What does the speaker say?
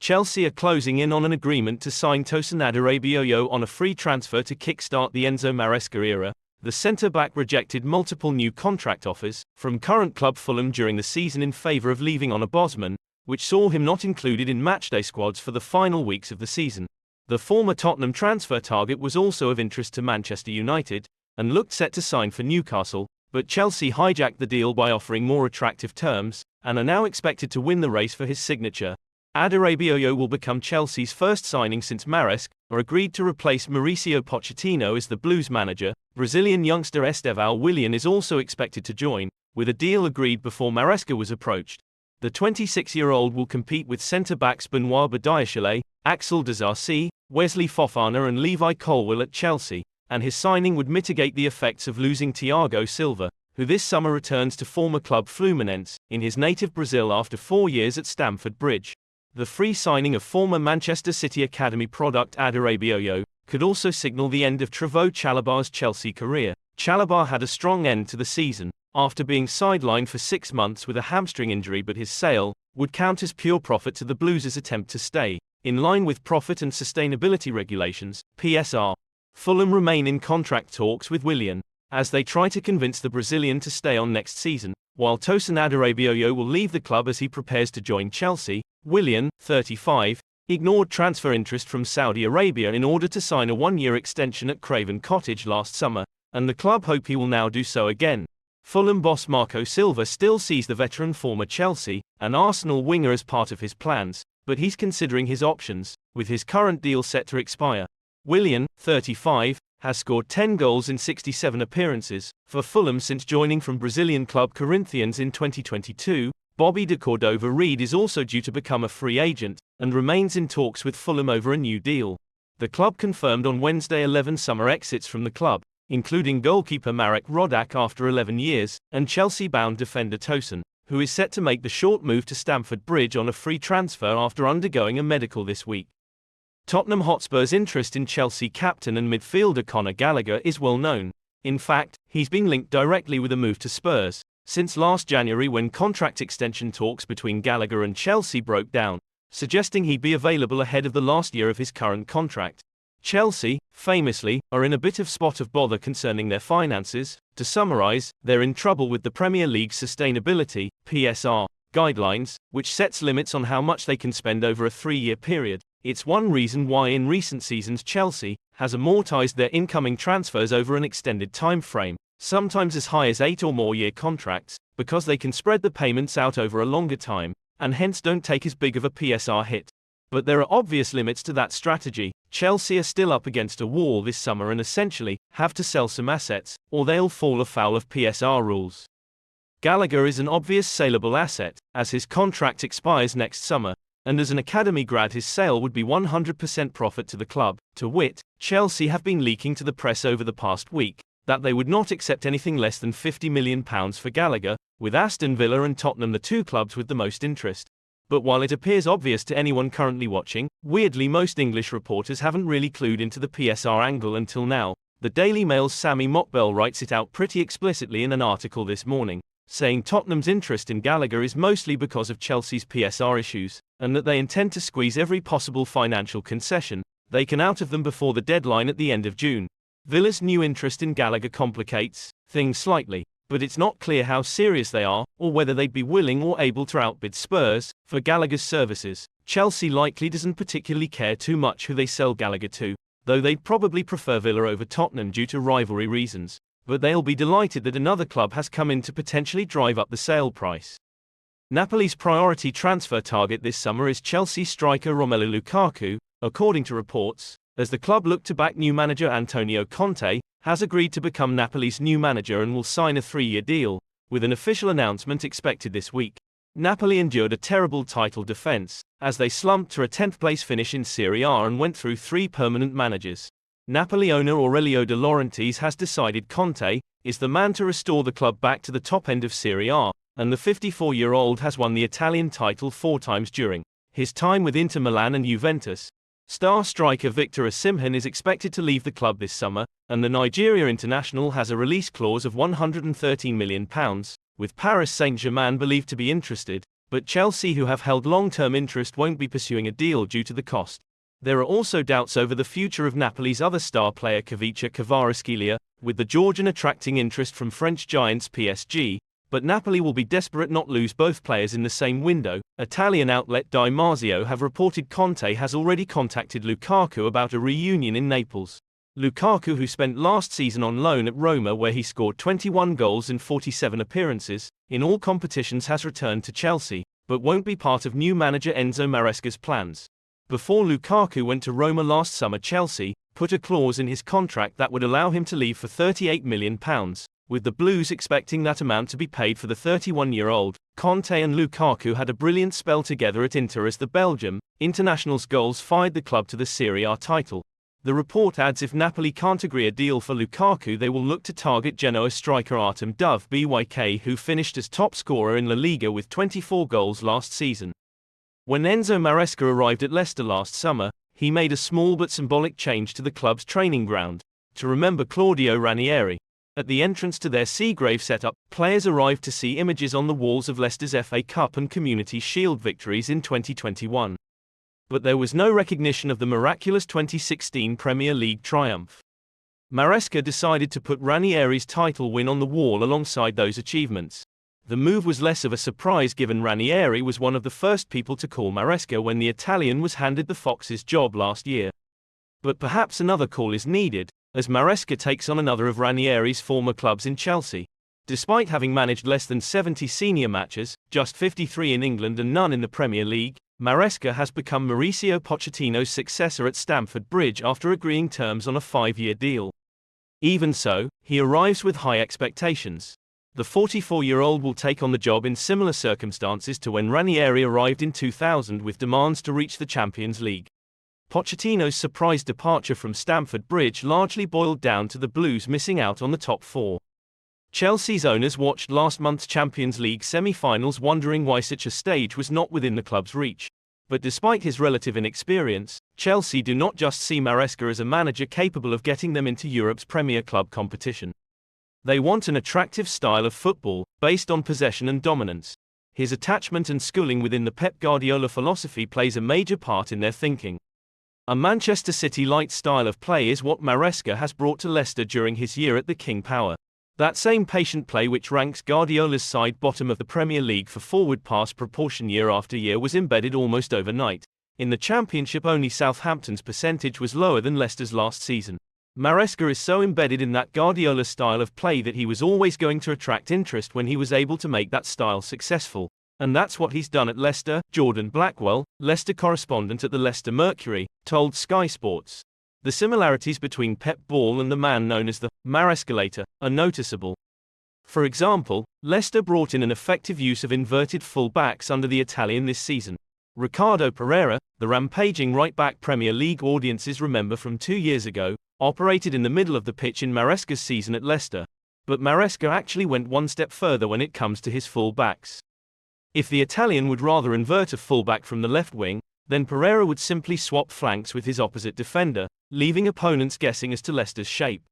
Chelsea are closing in on an agreement to sign Tosin Adarabioyo on a free transfer to kickstart the Enzo Maresca era. The centre-back rejected multiple new contract offers from current club Fulham during the season in favour of leaving on a Bosman, which saw him not included in matchday squads for the final weeks of the season. The former Tottenham transfer target was also of interest to Manchester United, and looked set to sign for Newcastle, but Chelsea hijacked the deal by offering more attractive terms, and are now expected to win the race for his signature. Adarabioyo will become Chelsea's first signing since Maresca agreed to replace Mauricio Pochettino as the Blues manager. Brazilian youngster Estevão Willian is also expected to join, with a deal agreed before Maresca was approached. The 26-year-old will compete with centre-backs Benoit Badiashile, Axel Disasi, Wesley Fofana and Levi Colwill at Chelsea, and his signing would mitigate the effects of losing Thiago Silva, who this summer returns to former club Fluminense, in his native Brazil after 4 years at Stamford Bridge. The free signing of former Manchester City Academy product Adarabioyo could also signal the end of Trevoh Chalobah's Chelsea career. Chalobah had a strong end to the season, after being sidelined for 6 months with a hamstring injury, but his sale would count as pure profit to the Blues' attempt to stay in line with profit and sustainability regulations, PSR. Fulham remain in contract talks with Willian, as they try to convince the Brazilian to stay on next season, while Tosin Adarabioyo will leave the club as he prepares to join Chelsea. Willian, 35, ignored transfer interest from Saudi Arabia in order to sign a 1-year extension at Craven Cottage last summer, and the club hope he will now do so again. Fulham boss Marco Silva still sees the veteran former Chelsea and Arsenal winger as part of his plans, but he's considering his options, with his current deal set to expire. Willian, 35, has scored 10 goals in 67 appearances for Fulham since joining from Brazilian club Corinthians in 2022. Bobby de Cordova-Reid is also due to become a free agent, and remains in talks with Fulham over a new deal. The club confirmed on Wednesday 11 summer exits from the club, including goalkeeper Marek Rodak after 11 years, and Chelsea-bound defender Tosin, who is set to make the short move to Stamford Bridge on a free transfer after undergoing a medical this week. Tottenham Hotspur's interest in Chelsea captain and midfielder Conor Gallagher is well known. In fact, he's been linked directly with a move to Spurs since last January, when contract extension talks between Gallagher and Chelsea broke down, suggesting he'd be available ahead of the last year of his current contract. Chelsea, famously, are in a bit of spot of bother concerning their finances. To summarise, they're in trouble with the Premier League's sustainability, PSR, guidelines, which sets limits on how much they can spend over a 3-year period. It's one reason why in recent seasons Chelsea has amortized their incoming transfers over an extended time frame, sometimes as high as 8 or more year contracts, because they can spread the payments out over a longer time, and hence don't take as big of a PSR hit. But there are obvious limits to that strategy. Chelsea are still up against a wall this summer and essentially have to sell some assets, or they'll fall afoul of PSR rules. Gallagher is an obvious saleable asset, as his contract expires next summer, and as an academy grad his sale would be 100% profit to the club. To wit, Chelsea have been leaking to the press over the past week that they would not accept anything less than £50 million for Gallagher, with Aston Villa and Tottenham the two clubs with the most interest. But while it appears obvious to anyone currently watching, weirdly most English reporters haven't really clued into the PSR angle until now. The Daily Mail's Sami Mokbel writes it out pretty explicitly in an article this morning, saying Tottenham's interest in Gallagher is mostly because of Chelsea's PSR issues, and that they intend to squeeze every possible financial concession they can out of them before the deadline at the end of June. Villa's new interest in Gallagher complicates things slightly, but it's not clear how serious they are, or whether they'd be willing or able to outbid Spurs for Gallagher's services. Chelsea likely doesn't particularly care too much who they sell Gallagher to, though they'd probably prefer Villa over Tottenham due to rivalry reasons, but they'll be delighted that another club has come in to potentially drive up the sale price. Napoli's priority transfer target this summer is Chelsea striker Romelu Lukaku, according to reports, as the club look to back new manager Antonio Conte, has agreed to become Napoli's new manager and will sign a 3-year deal, with an official announcement expected this week. Napoli endured a terrible title defense, as they slumped to a 10th place finish in Serie A and went through 3 permanent managers. Napoli owner Aurelio De Laurentiis has decided Conte is the man to restore the club back to the top end of Serie A, and the 54-year-old has won the Italian title 4 times during his time with Inter Milan and Juventus. Star striker Victor Osimhen is expected to leave the club this summer, and the Nigeria international has a release clause of £113 million, with Paris Saint-Germain believed to be interested. But Chelsea, who have held long-term interest, won't be pursuing a deal due to the cost. There are also doubts over the future of Napoli's other star player Kavica Kvaratskhelia, with the Georgian attracting interest from French giants PSG, but Napoli will be desperate not lose both players in the same window. Italian outlet Di Marzio have reported Conte has already contacted Lukaku about a reunion in Naples. Lukaku, who spent last season on loan at Roma where he scored 21 goals in 47 appearances in all competitions, has returned to Chelsea, but won't be part of new manager Enzo Maresca's plans. Before Lukaku went to Roma last summer, Chelsea put a clause in his contract that would allow him to leave for £38 million, with the Blues expecting that amount to be paid for the 31-year-old. Conte and Lukaku had a brilliant spell together at Inter as the Belgium international's goals fired the club to the Serie A title. The report adds if Napoli can't agree a deal for Lukaku, they will look to target Genoa striker Artem Dovbyk, who finished as top scorer in La Liga with 24 goals last season. When Enzo Maresca arrived at Leicester last summer, he made a small but symbolic change to the club's training ground, to remember Claudio Ranieri. At the entrance to their Seagrave setup, players arrived to see images on the walls of Leicester's FA Cup and Community Shield victories in 2021. But there was no recognition of the miraculous 2016 Premier League triumph. Maresca decided to put Ranieri's title win on the wall alongside those achievements. The move was less of a surprise given Ranieri was one of the first people to call Maresca when the Italian was handed the Foxes job last year. But perhaps another call is needed, as Maresca takes on another of Ranieri's former clubs in Chelsea. Despite having managed less than 70 senior matches, just 53 in England and none in the Premier League, Maresca has become Mauricio Pochettino's successor at Stamford Bridge after agreeing terms on a 5-year deal. Even so, he arrives with high expectations. The 44-year-old will take on the job in similar circumstances to when Ranieri arrived in 2000, with demands to reach the Champions League. Pochettino's surprise departure from Stamford Bridge largely boiled down to the Blues missing out on the top four. Chelsea's owners watched last month's Champions League semi-finals wondering why such a stage was not within the club's reach. But despite his relative inexperience, Chelsea do not just see Maresca as a manager capable of getting them into Europe's premier club competition. They want an attractive style of football, based on possession and dominance. His attachment and schooling within the Pep Guardiola philosophy plays a major part in their thinking. A Manchester City-light style of play is what Maresca has brought to Leicester during his year at the King Power. That same patient play which ranks Guardiola's side bottom of the Premier League for forward pass proportion year after year was embedded almost overnight. In the Championship, only Southampton's percentage was lower than Leicester's last season. Maresca is so embedded in that Guardiola style of play that he was always going to attract interest when he was able to make that style successful. And that's what he's done at Leicester. Jordan Blackwell, Leicester correspondent at the Leicester Mercury, told Sky Sports. The similarities between Pep Ball and the man known as the Marescalator are noticeable. For example, Leicester brought in an effective use of inverted full-backs under the Italian this season. Ricardo Pereira, the rampaging right-back Premier League audiences remember from 2 years ago, operated in the middle of the pitch in Maresca's season at Leicester. But Maresca actually went one step further when it comes to his full-backs. If the Italian would rather invert a full-back from the left wing, then Pereira would simply swap flanks with his opposite defender, leaving opponents guessing as to Leicester's shape.